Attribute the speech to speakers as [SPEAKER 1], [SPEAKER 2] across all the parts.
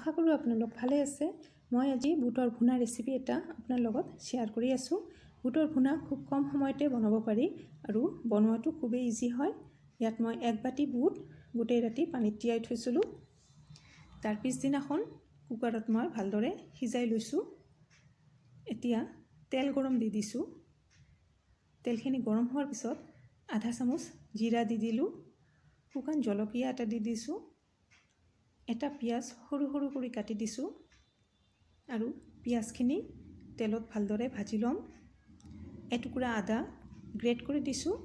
[SPEAKER 1] আশা কৰোঁ আপোনালোক ভালে আছে। মই আজি বুটৰ ভুনা ৰেচিপি এটা আপোনাৰ লগত শ্বেয়াৰ কৰি আছোঁ। বুটৰ ভুনা খুব কম সময়তে বনাব পাৰি আৰু বনোৱাটো খুবেই ইজি হয়। ইয়াত মই 1 বাটি বুট গোটেই ৰাতি পানীত তিয়াই থৈছিলোঁ। তাৰ পিছদিনাখন কুকাৰত মই ভালদৰে সিজাই লৈছোঁ। এতিয়া তেল গৰম দি দিছোঁ। তেলখিনি গৰম হোৱাৰ পিছত আধা চামুচ জিৰা দি দিলোঁ। শুকান জলকীয়া এটা দি দিছোঁ। এটা পিঁয়াজ সৰু সৰু কৰি কাটি দিছোঁ আৰু পিঁয়াজখিনি তেলত ভালদৰে ভাজি ল'ম। এটুকুৰা আদা গ্ৰেট কৰি দিছোঁ।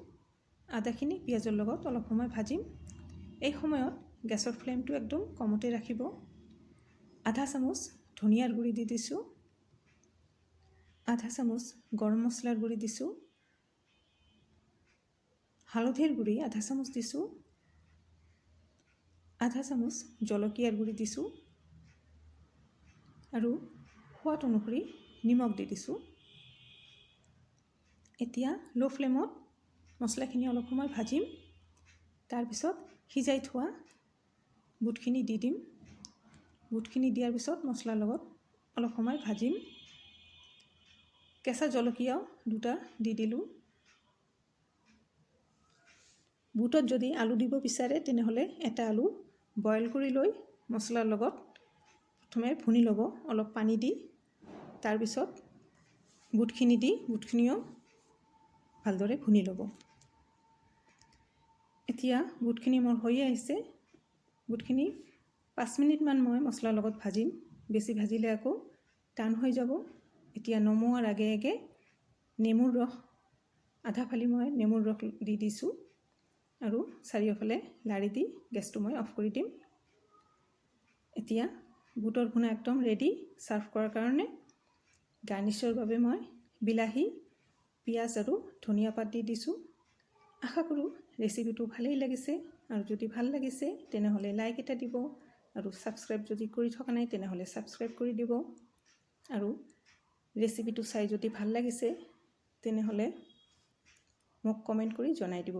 [SPEAKER 1] আদাখিনি পিঁয়াজৰ লগত অলপ সময় ভাজিম। এই সময়ত গেছৰ ফ্লেমটো একদম কমতে ৰাখিব। আধা চামুচ ধনিয়াৰ গুড়ি দি দিছোঁ। আধা চামুচ গৰম মছলাৰ গুড়ি দিছোঁ। হালধিৰ গুড়ি আধা চামুচ দিছোঁ। আধা চামুচ জলকীয়াৰ গুড়ি দিছোঁ আৰু সোৱাদ অনুসৰি নিমখ দি দিছোঁ। এতিয়া লো ফ্লেমত মছলাখিনি অলপ সময় ভাজিম। তাৰপিছত সিজাই থোৱা বুটখিনি দি দিম। বুটখিনি দিয়াৰ পিছত মছলাৰ লগত অলপ সময় ভাজিম। কেঁচা জলকীয়াও 2টা দি দিলোঁ। বুটত যদি আলু দিব বিচাৰে তেনেহ'লে এটা আলু বইল কৰি লৈ মছলাৰ লগত প্ৰথমে ভুনি ল'ব অলপ পানী দি। তাৰপিছত বুটখিনি দি বুটখিনিও ভালদৰে ভুনি ল'ব। এতিয়া বুটখিনি মোৰ হৈ আহিছে। বুটখিনি 5 মিনিটমান মই মছলাৰ লগত ভাজিম। বেছি ভাজিলে আকৌ টান হৈ যাব। এতিয়া নমোৱাৰ আগে আগে নেমুৰ ৰস আধা ফালি মই নেমুৰ ৰস দি দিছোঁ আৰু চাৰিওফালে লাৰি দি গেছটো মই অফ কৰি দিম। এতিয়া বুটৰ ভুনা একদম ৰেডি ছাৰ্ভ কৰাৰ কাৰণে। গাৰ্নিছৰ বাবে মই বিলাহী, পিঁয়াজ আৰু ধনিয়া পাত দি দিছোঁ। আশা কৰোঁ ৰেচিপিটো ভালেই লাগিছে আৰু যদি ভাল লাগিছে তেনেহ'লে লাইক এটা দিব আৰু ছাবস্ক্ৰাইব যদি কৰি থকা নাই তেনেহ'লে ছাবস্ক্ৰাইব কৰি দিব আৰু ৰেচিপিটো চাই যদি ভাল লাগিছে তেনেহ'লে মোক কমেণ্ট কৰি জনাই দিব।